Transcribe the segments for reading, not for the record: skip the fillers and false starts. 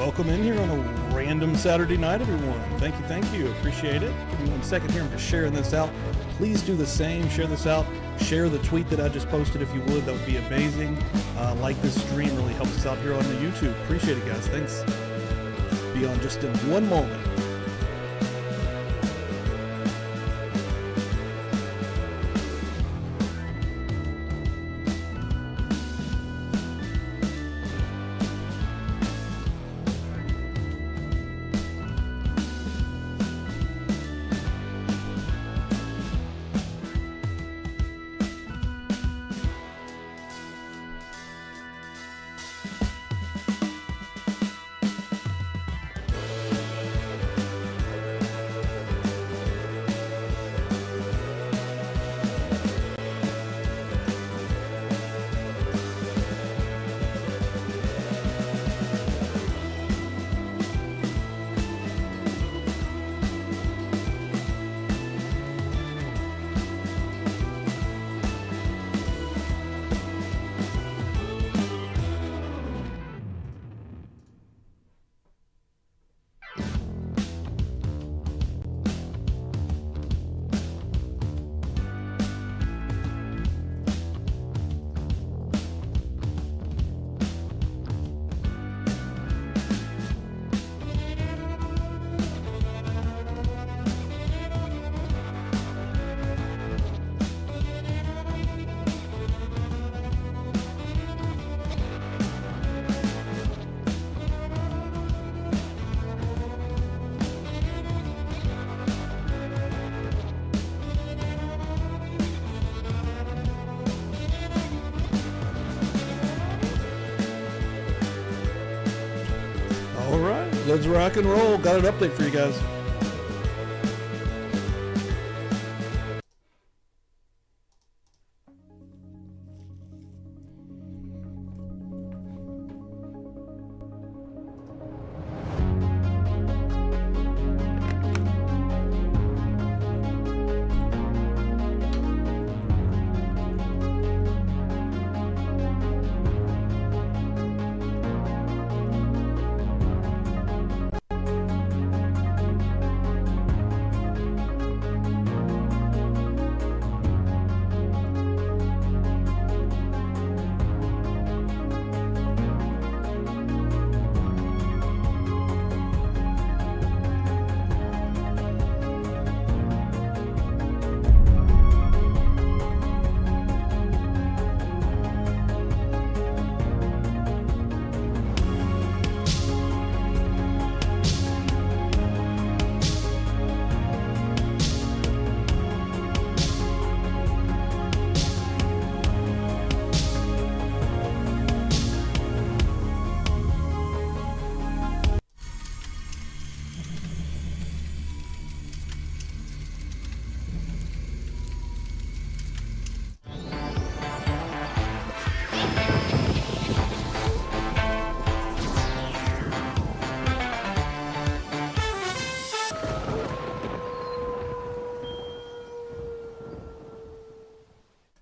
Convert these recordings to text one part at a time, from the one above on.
Welcome in here on a random Saturday night, everyone. Thank you. Appreciate it. Give me 1 second here. I'm just sharing this out. Please do the same. Share this out. Share the tweet that I just posted if you would. That would be amazing. Like this stream really helps us out here on the YouTube. Appreciate it, guys. Thanks. Be on just in one moment. Let's rock and roll. Got an update for you guys.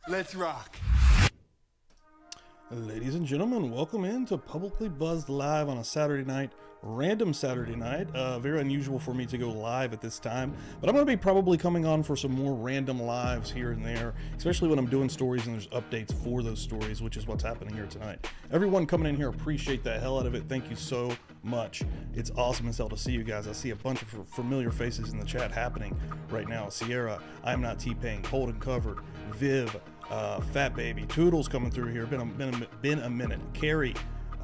Let's rock. Ladies and gentlemen, welcome into Publicly Buzzed Live on a Saturday night, random Saturday night. Very unusual for me to go live at this time, but I'm going to be probably coming on for some more random lives here and there, especially when I'm doing stories and there's updates for those stories, which is what's happening here tonight. Everyone coming in here, appreciate the hell out of it. Thank you so much. It's awesome as hell to see you guys. I see a bunch of familiar faces in the chat happening right now. Sierra, I'm Not T-Pain, Cold and Covered, Viv, Fat Baby, Toodles coming through here. Been a minute. Carrie,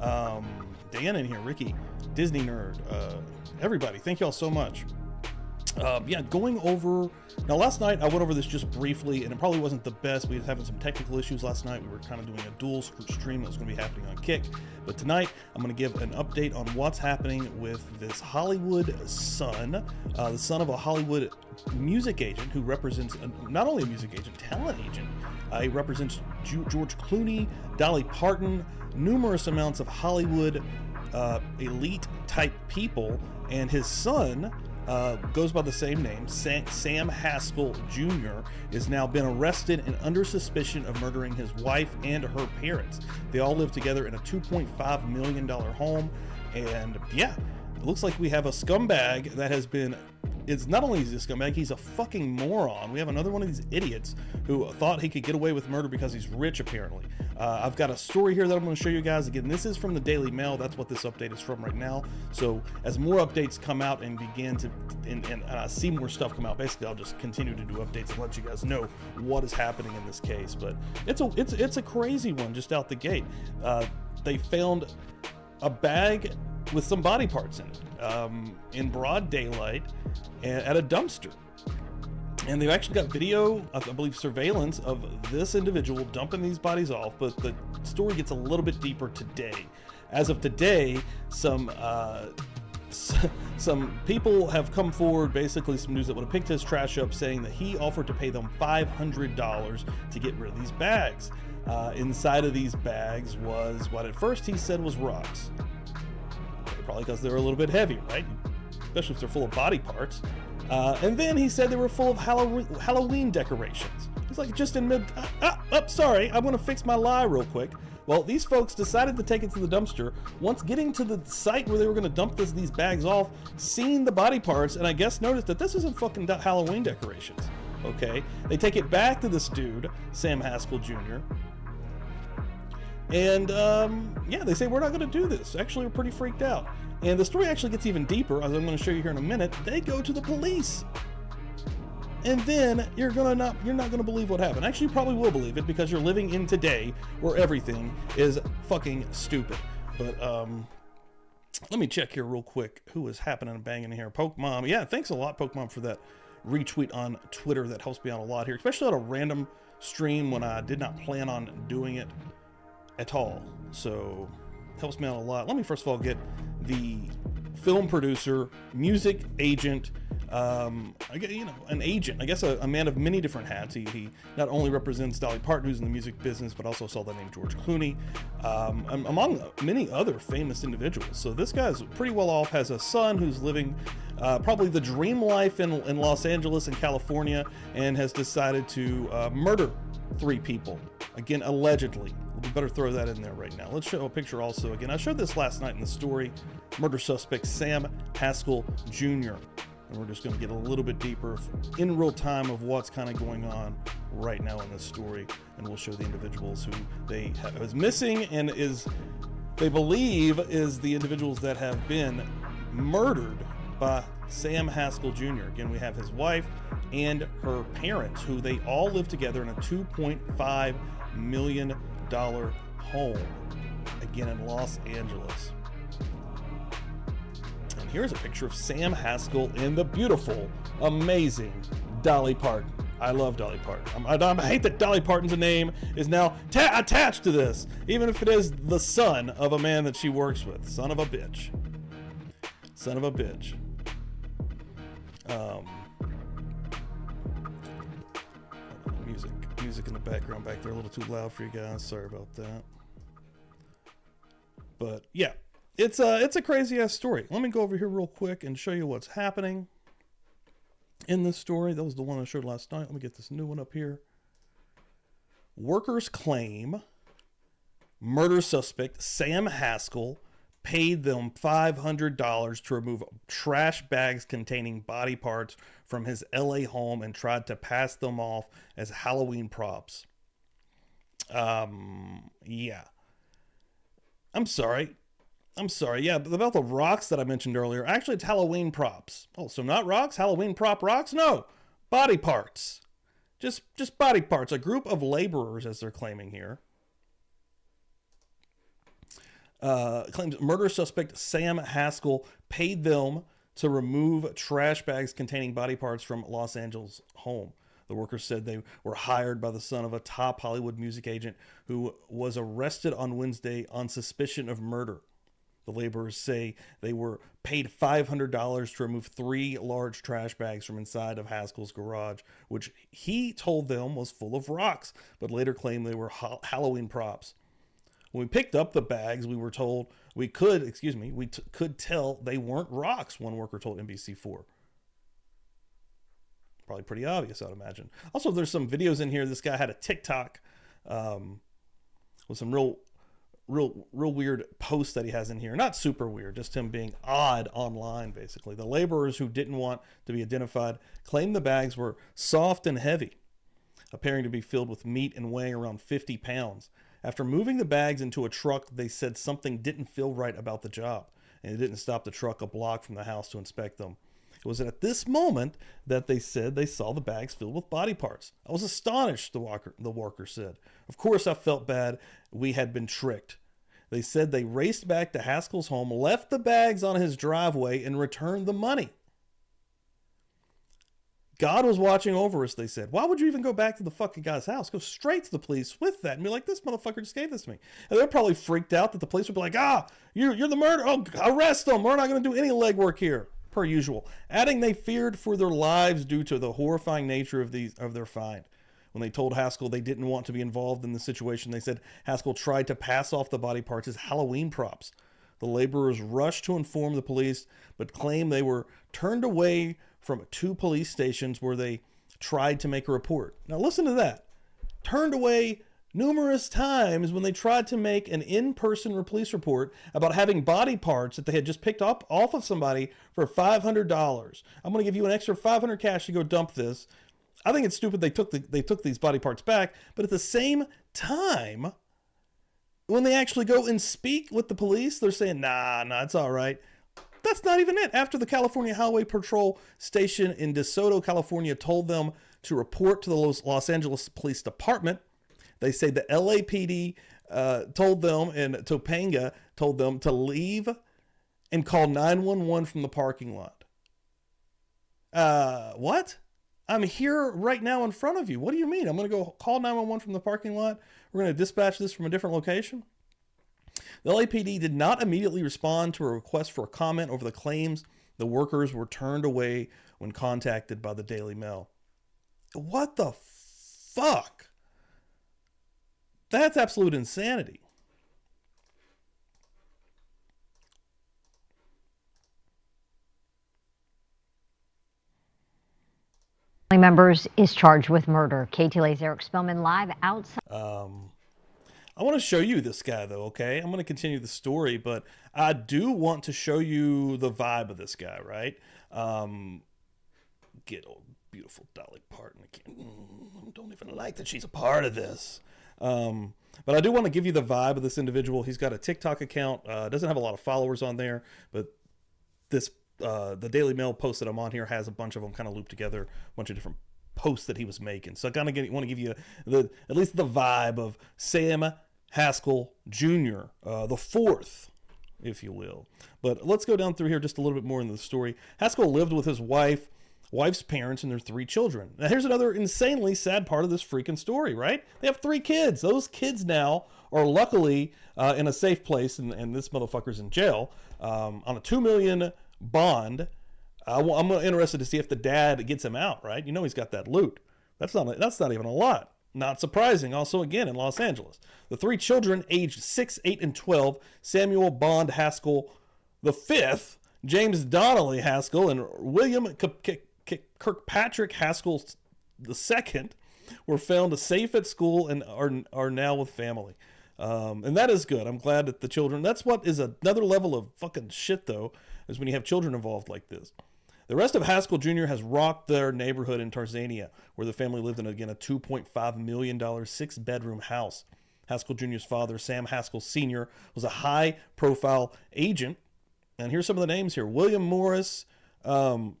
Dan in here, Ricky, Disney Nerd, everybody. Thank y'all so much. Yeah, going over now. Last night I went over this just briefly, and it probably wasn't the best. We were having some technical issues last night. We were kind of doing a dual stream that was going to be happening on Kick, but tonight I'm going to give an update on what's happening with this Hollywood son, the son of a Hollywood music agent who represents not only a music agent, talent agent. He represents George Clooney, Dolly Parton, numerous amounts of Hollywood elite type people, and his son goes by the same name. Sam Haskell Jr. has now been arrested and under suspicion of murdering his wife and her parents. They all live together in a $2.5 million home. And yeah, it looks like we have a scumbag that has been, it's not only is he a scumbag, he's a fucking moron. We have another one of these idiots who thought he could get away with murder because he's rich, apparently. I've got a story here that I'm going to show you guys. Again, this is from the Daily Mail. That's what this update is from right now. So as more updates come out and begin to, and I see more stuff come out, basically I'll just continue to do updates and let you guys know what is happening in this case. But it's a crazy one just out the gate. They found a bag with some body parts in it in broad daylight at a dumpster. And they've actually got video, I believe surveillance of this individual dumping these bodies off, but the story gets a little bit deeper today. As of today, some people have come forward, basically some news that would have picked his trash up, saying that he offered to pay them $500 to get rid of these bags. Inside of these bags was what at first he said was rocks. Probably because they were a little bit heavy, right? Especially if they're full of body parts. And then he said they were full of Halloween decorations. It's like just in mid, sorry, I'm gonna fix my lie real quick. Well, these folks decided to take it to the dumpster. Once getting to the site where they were gonna dump these bags off, seen the body parts, and I guess noticed that this isn't fucking Halloween decorations. Okay, they take it back to this dude, Sam Haskell Jr. And yeah, they say, we're not going to do this. Actually, we're pretty freaked out. And the story actually gets even deeper, as I'm going to show you here in a minute. They go to the police. And then you're not going to believe what happened. Actually, you probably will believe it because you're living in today where everything is fucking stupid. But let me check here real quick who is happening and banging here. Poke Mom. Yeah, thanks a lot, Poke Mom, for that retweet on Twitter. That helps me out a lot here, especially on a random stream when I did not plan on doing it at all. So helps me out a lot. Let me first of all get the film producer, music agent, I guess, you know, an agent, I guess a man of many different hats. He not only represents Dolly Parton, who's in the music business, but also saw the name George Clooney, among many other famous individuals. So this guy's pretty well off, has a son who's living probably the dream life in Los Angeles and California, and has decided to murder 3 people. Again, allegedly. We better throw that in there right now. Let's show a picture also. Again, I showed this last night in the story. Murder suspect Sam Haskell Jr. And we're just going to get a little bit deeper in real time of what's kind of going on right now in this story. And we'll show the individuals who they is missing and they believe is the individuals that have been murdered by Sam Haskell Jr. Again, we have his wife and her parents, who they all live together in a $2.5 million home, again in Los Angeles. And here's a picture of Sam Haskell and the beautiful, amazing Dolly Parton. I love Dolly Parton. I hate that Dolly Parton's name is now attached to this, even if it is the son of a man that she works with. Son of a bitch. Son of a bitch. Music in the background back there, a little too loud for you guys. Sorry about that. But yeah, it's a crazy ass story. Let me go over here real quick and show you what's happening in this story. That was the one I showed last night. Let me get this new one up here. Workers claim murder suspect Sam Haskell paid them $500 to remove trash bags containing body parts from his LA home and tried to pass them off as Halloween props. Yeah. I'm sorry. Yeah, about the rocks that I mentioned earlier. Actually, it's Halloween props. Oh, so not rocks? Halloween prop rocks? No. Body parts. Just body parts. A group of laborers, as they're claiming here. Claims murder suspect Sam Haskell paid them to remove trash bags containing body parts from Los Angeles home. The workers said they were hired by the son of a top Hollywood music agent who was arrested on Wednesday on suspicion of murder. The laborers say they were paid $500 to remove 3 large trash bags from inside of Haskell's garage, which he told them was full of rocks, but later claimed they were Halloween props. When we picked up the bags, we were told we could tell they weren't rocks, one worker told NBC4. Probably pretty obvious, I'd imagine. Also, there's some videos in here. This guy had a TikTok with some real real weird post that he has in here. Not super weird, just him being odd online, basically. The laborers who didn't want to be identified claimed the bags were soft and heavy, appearing to be filled with meat and weighing around 50 pounds. After moving the bags into a truck, they said something didn't feel right about the job, and they didn't stop the truck a block from the house to inspect them. It was at this moment that they said they saw the bags filled with body parts. I was astonished, the worker said. Of course, I felt bad. We had been tricked. They said they raced back to Haskell's home, left the bags on his driveway, and returned the money. God was watching over us, they said. Why would you even go back to the fucking guy's house? Go straight to the police with that and be like, this motherfucker just gave this to me. And they're probably freaked out that the police would be like, you're the murderer. Oh, arrest them. We're not going to do any legwork here, per usual. Adding they feared for their lives due to the horrifying nature of their find. When they told Haskell they didn't want to be involved in the situation, they said Haskell tried to pass off the body parts as Halloween props. The laborers rushed to inform the police, but claimed they were turned away from 2 police stations where they tried to make a report. Now listen to that. Turned away numerous times when they tried to make an in-person police report about having body parts that they had just picked up off of somebody for $500. I'm going to give you an extra $500 cash to go dump this. I think it's stupid they took these body parts back, but at the same time, when they actually go and speak with the police, they're saying, nah, it's all right. That's not even it. After the California Highway Patrol Station in DeSoto, California, told them to report to the Los Angeles Police Department, they say the LAPD told them, and Topanga told them to leave and call 911 from the parking lot. What? I'm here right now in front of you. What do you mean? I'm going to go call 911 from the parking lot? We're going to dispatch this from a different location? The LAPD did not immediately respond to a request for a comment over the claims. The workers were turned away when contacted by the Daily Mail. What the fuck? That's absolute insanity. Members is charged with murder. KTLA's Eric Spellman live outside. I want to show you this guy though, okay? I'm going to continue the story, but I do want to show you the vibe of this guy, right? Get old beautiful Dolly Parton. I don't even like that she's a part of this. But I do want to give you the vibe of this individual. He's got a TikTok account. Doesn't have a lot of followers on there, but this the Daily Mail post that I'm on here has a bunch of them kind of looped together, a bunch of different posts that he was making. So I kind of want to give you at least the vibe of Sam Haskell Jr., the fourth, if you will. But let's go down through here just a little bit more into the story. Haskell lived with his wife's parents and their 3 children. Now here's another insanely sad part of this freaking story, right? They have 3 kids. Those kids now are luckily in a safe place, and this motherfucker's in jail on a $2 million bond. I'm interested to see if the dad gets him out, right? You know he's got that loot. That's not even a lot. Not surprising. Also, again, in Los Angeles. The 3 children, aged 6, 8, and 12, Samuel Bond Haskell V, James Donnelly Haskell, and William Kirkpatrick Haskell II, were found safe at school and are now with family. And that is good. I'm glad that the children... That's what is another level of fucking shit, though, is when you have children involved like this. The rest of Haskell Jr. has rocked their neighborhood in Tarzania, where the family lived in, again, a $2.5 million 6-bedroom house. Haskell Jr.'s father, Sam Haskell Sr., was a high-profile agent. And here's some of the names here. William Morris, Dolly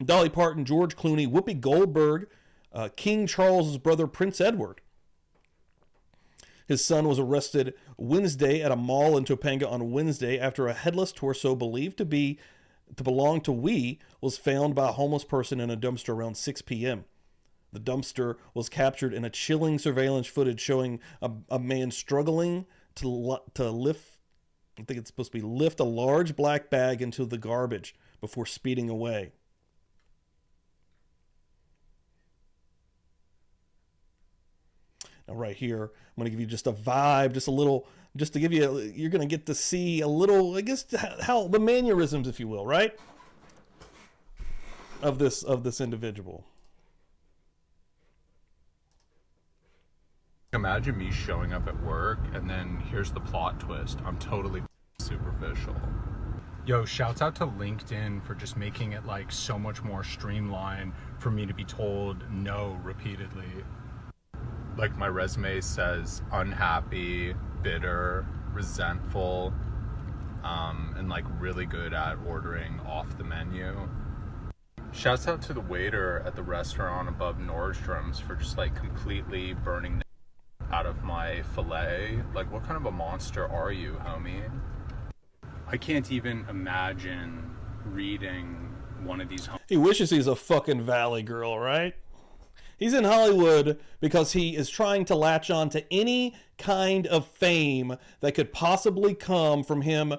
Parton, George Clooney, Whoopi Goldberg, King Charles's brother, Prince Edward. His son was arrested Wednesday at a mall in Topanga on Wednesday after a headless torso believed to belong to Wee was found by a homeless person in a dumpster around 6 p.m. The dumpster was captured in a chilling surveillance footage showing a man struggling to lift, I think it's supposed to be lift a large black bag into the garbage before speeding away. Now right here, I'm going to give you just a vibe, just to give you, you're going to get to see a little, I guess, how the mannerisms, if you will, right? Of this individual. Imagine me showing up at work and then here's the plot twist. I'm totally superficial. Yo, shouts out to LinkedIn for just making it like so much more streamlined for me to be told no repeatedly. Like my resume says unhappy, bitter, resentful, and like really good at ordering off the menu. Shouts out to the waiter at the restaurant above Nordstrom's for just like completely burning out of my fillet. Like, what kind of a monster are you, homie? I can't even imagine reading one of these. He wishes he's a fucking Valley girl, right? He's in Hollywood because he is trying to latch on to any kind of fame that could possibly come from him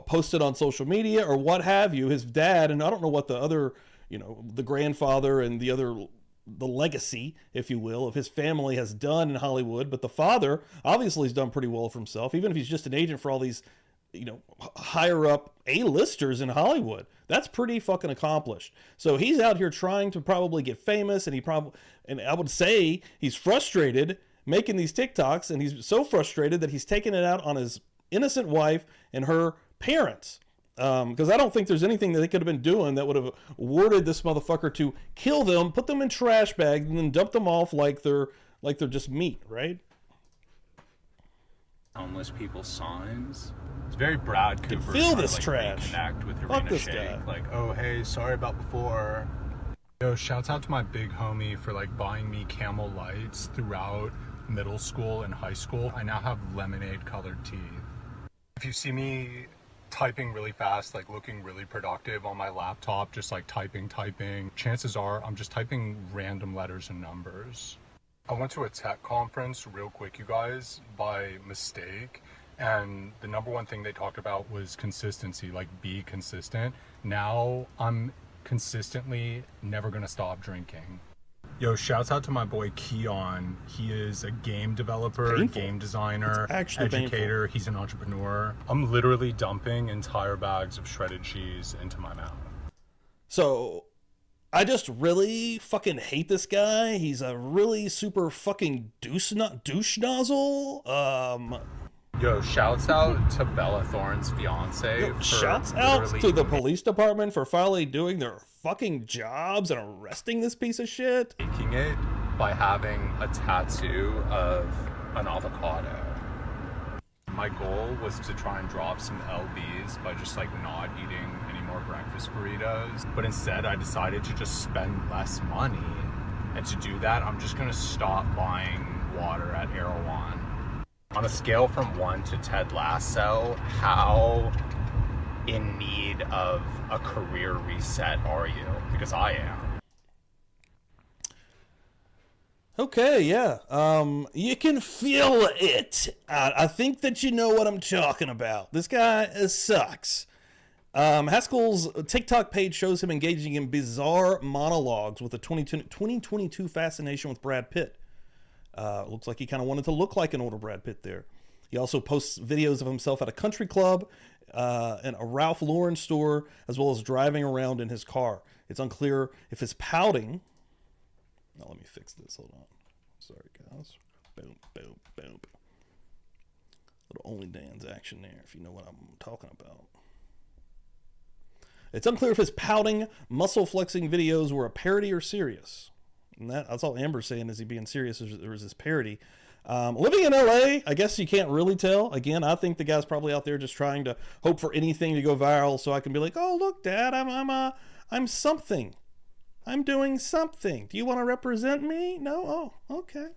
posted on social media or what have you. His dad, and I don't know what the other, the grandfather and the legacy, if you will, of his family has done in Hollywood, but the father obviously has done pretty well for himself, even if he's just an agent for all these, higher up A-listers in Hollywood. That's pretty fucking accomplished. So he's out here trying to probably get famous, and I would say he's frustrated making these TikToks, and he's so frustrated that he's taking it out on his innocent wife and her parents. Because I don't think there's anything that they could have been doing that would have awarded this motherfucker to kill them, put them in trash bags, and then dump them off like they're just meat, right? Homeless people's signs. It's very Brad Cooper. Feel this trash. Connect with Fuck Irina this Shayk. guy. Like, oh hey, sorry about before. Yo, shouts out to my big homie for like buying me Camel Lights throughout middle school and high school. I now have lemonade colored teeth. If you see me typing really fast, like looking really productive on my laptop, just like typing, chances are I'm just typing random letters and numbers. I went to a tech conference real quick, you guys, by mistake, and the number one thing they talked about was consistency, like be consistent. Now I'm consistently never gonna stop drinking. Yo, shouts out to my boy Keon. He is a game developer, game designer, educator. Painful. He's an entrepreneur. I'm literally dumping entire bags of shredded cheese into my mouth. So I just really fucking hate this guy. He's a really super fucking douche nozzle. Yo, shouts out to Bella Thorne's fiance. Shouts out to the police department for finally doing their fucking jobs and arresting this piece of shit. Making it by having a tattoo of an avocado. My goal was to try and drop some LBs by just like not eating any more breakfast burritos. But instead I decided to just spend less money. And to do that, I'm just gonna stop buying water at Erewhon. On a scale from 1 to Ted Lasso, how in need of a career reset are you? Because I am. Okay, yeah. You can feel it. I think that you know what I'm talking about. This guy sucks. Haskell's TikTok page shows him engaging in bizarre monologues with a 2022 fascination with Brad Pitt. Looks like he kind of wanted to look like an older Brad Pitt there. He also posts videos of himself at a country club and a Ralph Lauren store, as well as driving around in his car. It's unclear if his pouting... Now let me fix this. Hold on. Sorry, guys. Boom, boom, boom. Little Only Dan's action there, if you know what I'm talking about. It's unclear if his pouting, muscle flexing videos were a parody or serious. And that's all Amber's saying. Is he being serious or is this parody? Living in LA, I guess you can't really tell. Again, I think the guy's probably out there just trying to hope for anything to go viral so I can be like, oh, look, Dad, I'm something. I'm doing something. Do you want to represent me? No? Oh, okay.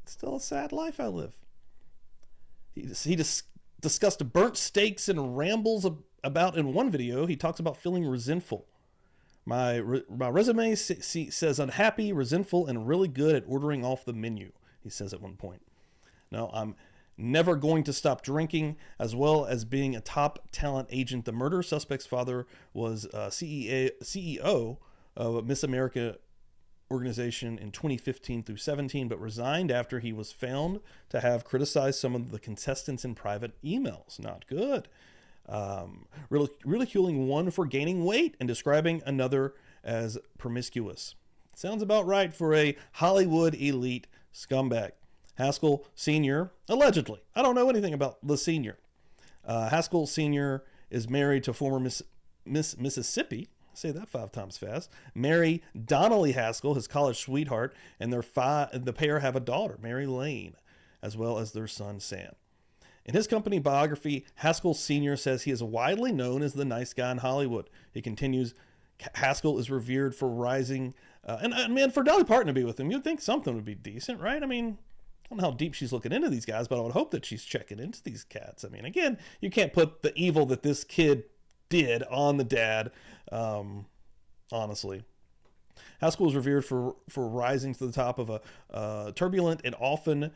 It's still a sad life I live. He discussed burnt steaks and rambles about in one video. He talks about feeling resentful. My resume says unhappy, resentful, and really good at ordering off the menu, he says at one point. Now, I'm never going to stop drinking, as well as being a top talent agent. The murder suspect's father was CEO of Miss America organization in 2015 through 17, but resigned after he was found to have criticized some of the contestants in private emails. Not good. Ridiculing one for gaining weight and describing another as promiscuous. Sounds about right for a Hollywood elite scumbag. Haskell Sr., allegedly, I don't know anything about the senior. Haskell Sr. is married to former Miss Mississippi, say that 5 times fast, Mary Donnelly Haskell, his college sweetheart, and the pair have a daughter, Mary Lane, as well as their son, Sam. In his company biography, Haskell Sr. says he is widely known as the nice guy in Hollywood. He continues, Haskell is revered for rising, and man, for Dolly Parton to be with him, you'd think something would be decent, right? I mean, I don't know how deep she's looking into these guys, but I would hope that she's checking into these cats. I mean, again, you can't put the evil that this kid did on the dad, honestly. Haskell is revered for rising to the top of a turbulent and often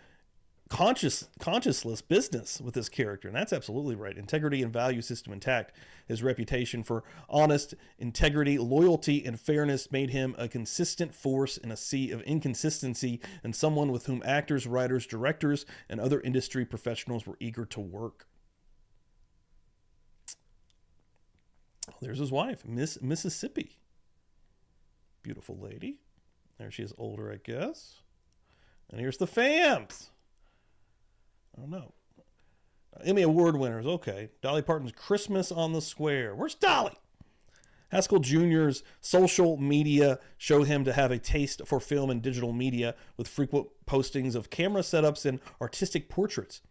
conscienceless business with his character, and that's absolutely right. Integrity and value system intact. His reputation for honest integrity, loyalty, and fairness made him a consistent force in a sea of inconsistency, and someone with whom actors, writers, directors, and other industry professionals were eager to work. There's his wife, Miss Mississippi. Beautiful lady. There she is, older, I guess. And here's the fams. I don't know. Emmy Award winners. Okay. Dolly Parton's Christmas on the Square. Where's Dolly? Haskell Jr.'s social media show him to have a taste for film and digital media, with frequent postings of camera setups and artistic portraits.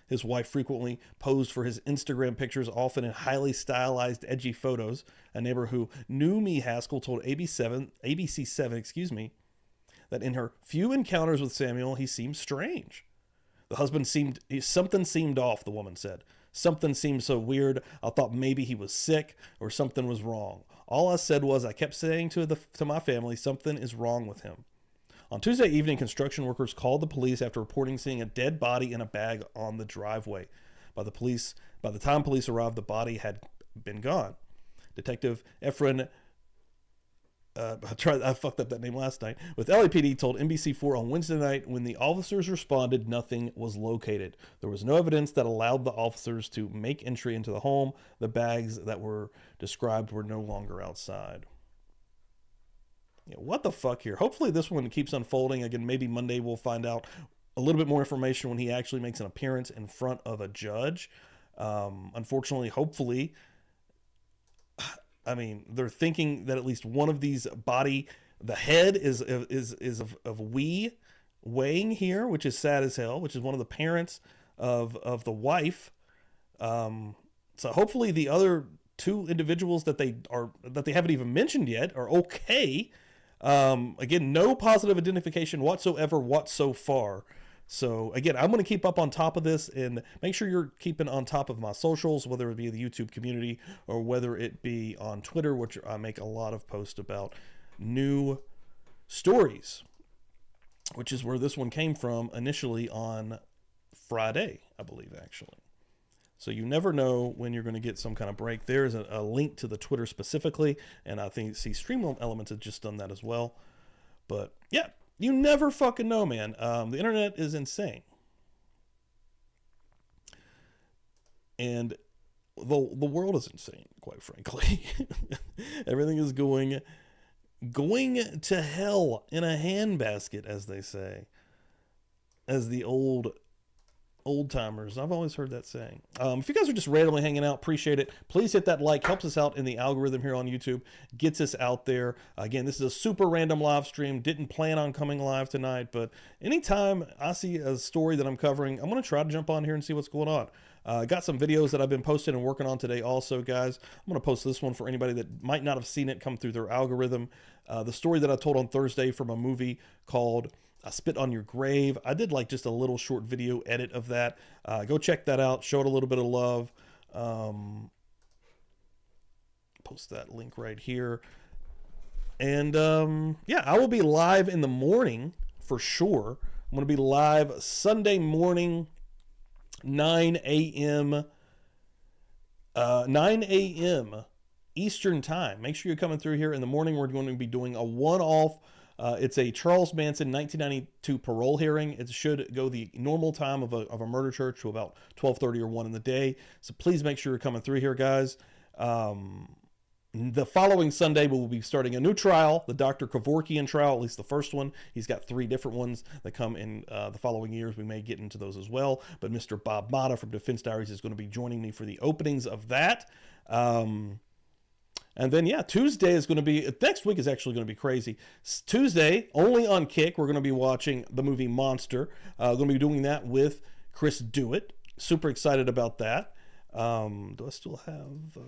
His wife frequently posed for his Instagram pictures, often in highly stylized, edgy photos. A neighbor who knew me, Haskell, told ABC7, that in her few encounters with Samuel, he seemed strange. The husband something seemed off, the woman said. Something seemed so weird, I thought maybe he was sick or something was wrong. All I said was I kept saying to my family, something is wrong with him. On Tuesday evening, construction workers called the police after reporting seeing a dead body in a bag on the driveway. By the time police arrived, the body had been gone. Detective Efren, I fucked up that name last night, with LAPD told NBC4 on Wednesday night when the officers responded, nothing was located. There was no evidence that allowed the officers to make entry into the home. The bags that were described were no longer outside. Yeah, what the fuck here? Hopefully this one keeps unfolding. Again, maybe Monday we'll find out a little bit more information when he actually makes an appearance in front of a judge. Unfortunately, hopefully, I mean, they're thinking that at least one of these the head is of weighing here, which is sad as hell, which is one of the parents of the wife. So hopefully the other 2 individuals that they haven't even mentioned yet are okay. Again, no positive identification whatsoever so far. So again, I'm going to keep up on top of this and make sure you're keeping on top of my socials, whether it be the YouTube community or whether it be on Twitter, which I make a lot of posts about new stories, which is where this one came from initially on Friday, I believe, actually. So you never know when you're going to get some kind of break. There is a link to the Twitter specifically, and I think Stream Elements has just done that as well. But yeah, you never fucking know, man. The internet is insane. And the world is insane, quite frankly. Everything is going to hell in a handbasket, as they say. As the old timers. I've always heard that saying. If you guys are just randomly hanging out, appreciate it. Please hit that like. Helps us out in the algorithm here on YouTube. Gets us out there. Again, this is a super random live stream. Didn't plan on coming live tonight, but anytime I see a story that I'm covering, I'm going to try to jump on here and see what's going on. Got some videos that I've been posting and working on today also, guys. I'm going to post this one for anybody that might not have seen it come through their algorithm. The story that I told on Thursday from a movie called I Spit on Your Grave. I did like just a little short video edit of that. Go check that out. Show it a little bit of love. Post that link right here. And yeah, I will be live in the morning for sure. I'm going to be live Sunday morning, 9 a.m. Eastern time. Make sure you're coming through here in the morning. We're going to be doing a one-off. It's a Charles Manson 1992 parole hearing. It should go the normal time of a murder church to about 12:30 or 1 in the day. So please make sure you're coming through here, guys. The following Sunday, we'll be starting a new trial, the Dr. Kevorkian trial, at least the first one. He's got 3 different ones that come in the following years. We may get into those as well. But Mr. Bob Mata from Defense Diaries is going to be joining me for the openings of that. And then, yeah, Tuesday is going to be, next week is actually going to be crazy. Tuesday, only on Kick, we're going to be watching the movie Monster. Going to be doing that with Chris Dewitt. Super excited about that. Do I still have...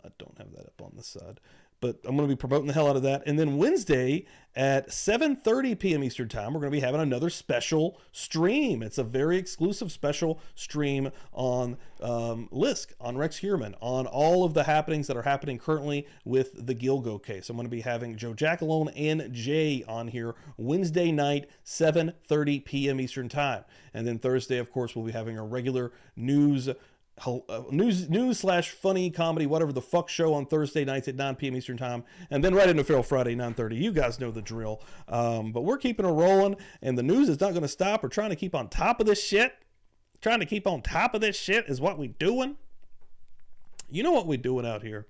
I don't have that up on this side, but I'm going to be promoting the hell out of that. And then Wednesday at 7:30 p.m. Eastern Time, we're going to be having another special stream. It's a very exclusive special stream on Lisk, on Rex Heuermann, on all of the happenings that are happening currently with the Gilgo case. I'm going to be having Joe Jackalone and Jay on here Wednesday night, 7:30 p.m. Eastern Time. And then Thursday, of course, we'll be having a regular news / funny comedy, whatever the fuck show on Thursday nights at 9 p.m. Eastern Time, and then right into Feral Friday, 9:30. You guys know the drill. But we're keeping it rolling, and the news is not going to stop. We're trying to keep on top of this shit. Trying to keep on top of this shit is what we doing. You know what we doing out here.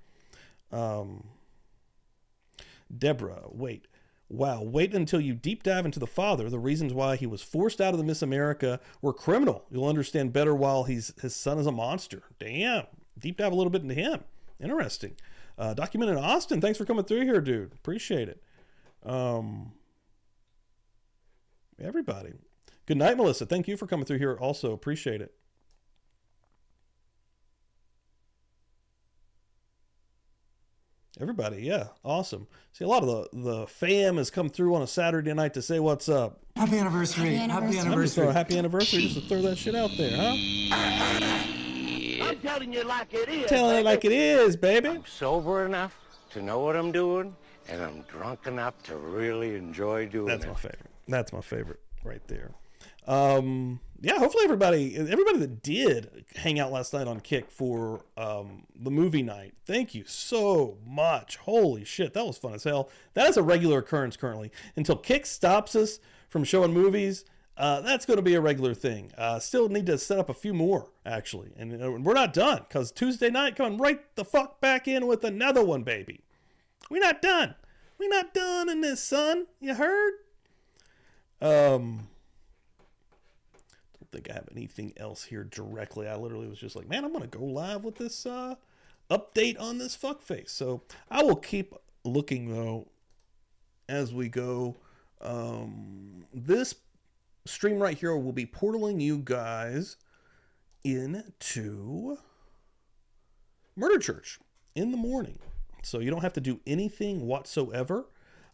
Deborah, wait. Wow, wait until you deep dive into the father. The reasons why he was forced out of the Miss America were criminal. You'll understand better while his son is a monster. Damn. Deep dive a little bit into him. Interesting. Documented Austin, thanks for coming through here, dude. Appreciate it. Everybody. Good night, Melissa. Thank you for coming through here also. Appreciate it. Everybody, yeah, awesome. See, a lot of the fam has come through on a Saturday night to say what's up. Happy anniversary. Happy anniversary. I'm just throwing a happy anniversary just to throw that shit out there, huh? I'm telling you like it is. Telling it like it is, baby. I'm sober enough to know what I'm doing, and I'm drunk enough to really enjoy doing That's it. my favorite. That's my favorite right there. Yeah, hopefully everybody that did hang out last night on Kick for the movie night, thank you so much. Holy shit, that was fun as hell. That is a regular occurrence currently. Until Kick stops us from showing movies, that's going to be a regular thing. Still need to set up a few more, actually. And we're not done, because Tuesday night, coming right the fuck back in with another one, baby. We're not done. We're not done in this, son. You heard? Think I have anything else here directly. I literally was just like, man, I'm gonna go live with this update on this fuckface. So I will keep looking though as we go. This stream right here will be portaling you guys into Murder Church in the morning, so you don't have to do anything whatsoever.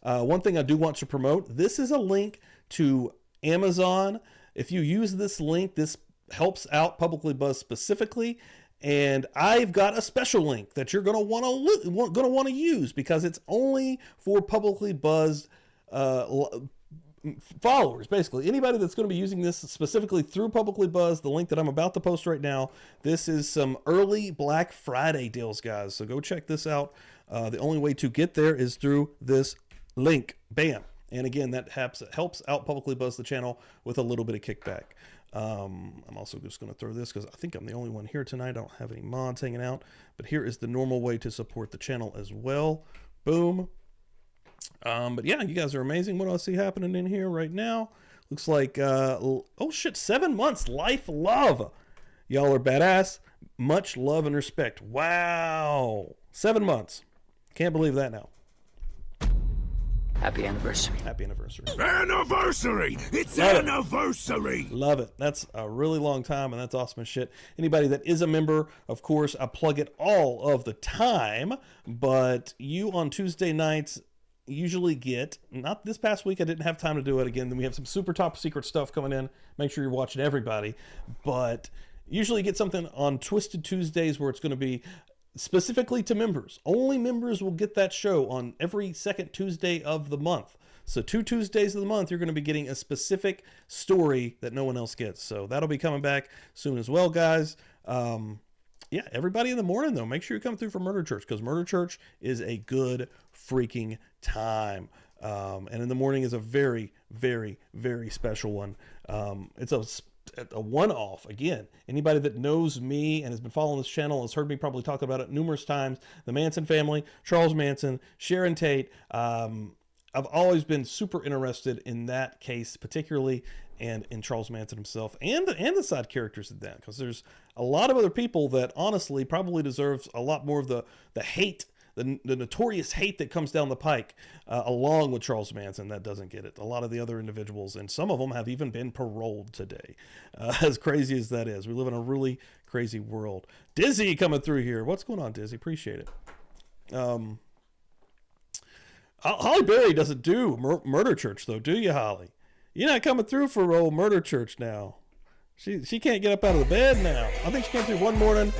One thing I do want to promote, this is a link to Amazon. If you use this link, this helps out Publicly Buzzed specifically, and I've got a special link that you're going to want to use because it's only for Publicly Buzzed followers. Basically, anybody that's going to be using this specifically through Publicly Buzzed, the link that I'm about to post right now. This is some early Black Friday deals, guys. So go check this out. The only way to get there is through this link. Bam. And again, that helps out Publicly Buzzed the channel with a little bit of kickback. I'm also just going to throw this because I think I'm the only one here tonight. I don't have any mods hanging out. But here is the normal way to support the channel as well. Boom. But yeah, you guys are amazing. What do I see happening in here right now? Looks like, oh shit, 7 months. Life love. Y'all are badass. Much love and respect. Wow. 7 months. Can't believe that now. Happy anniversary. Happy anniversary. Anniversary! It's anniversary! Love it. That's a really long time, and that's awesome as shit. Anybody that is a member, of course, I plug it all of the time, but you on Tuesday nights usually get, not this past week, I didn't have time to do it again. Then we have some super top secret stuff coming in. Make sure you're watching everybody, but usually get something on Twisted Tuesdays where it's going to be specifically to members. Only members will get that show on every second Tuesday of the month. So 2 Tuesdays of the month, you're going to be getting a specific story that no one else gets. So that'll be coming back soon as well, guys. Yeah, everybody in the morning, though, make sure you come through for Murder Church, because Murder Church is a good freaking time. And in the morning is a very, very, very special one. It's a one-off. Again, anybody that knows me and has been following this channel has heard me probably talk about it numerous times. The Manson family, Charles Manson, Sharon Tate. I've always been super interested in that case, particularly, and in Charles Manson himself, and the side characters in that, because there's a lot of other people that honestly probably deserves a lot more of the hate, the notorious hate that comes down the pike, along with Charles Manson, that doesn't get it. A lot of the other individuals, and some of them have even been paroled today. As crazy as that is, we live in a really crazy world. Dizzy coming through here. What's going on, Dizzy? Appreciate it. Holly Berry doesn't do Murder Church, though, do you, Holly? You're not coming through for old Murder Church now. She can't get up out of the bed now. I think she came through one morning,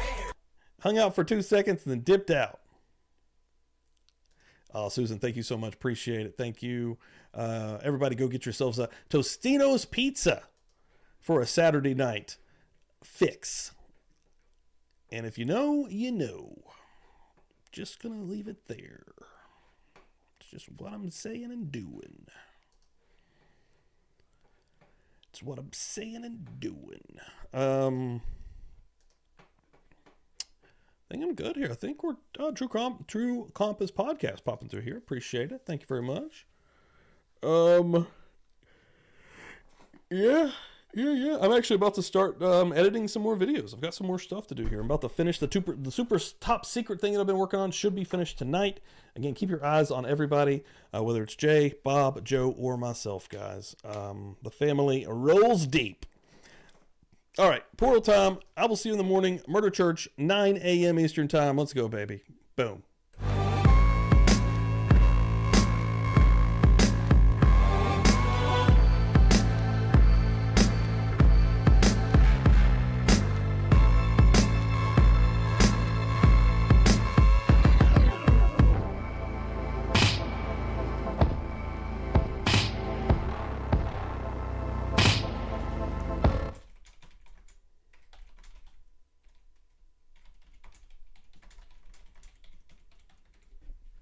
hung out for 2 seconds, and then dipped out. Oh, Susan, thank you so much. Appreciate it. Thank you. Everybody go get yourselves a Tostino's Pizza for a Saturday night fix. And if you know, you know. Just going to leave it there. It's just what I'm saying and doing. It's what I'm saying and doing. I think I'm good here. I think we're True Compass podcast popping through here. Appreciate it. Thank you very much. Yeah. I'm actually about to start editing some more videos. I've got some more stuff to do here. I'm about to finish the super top secret thing that I've been working on. Should be finished tonight. Again, keep your eyes on everybody, whether it's Jay, Bob, Joe, or myself, guys. The family rolls deep. All right, portal time. I will see you in the morning. Murder Church, 9 a.m. Eastern time. Let's go, baby. Boom.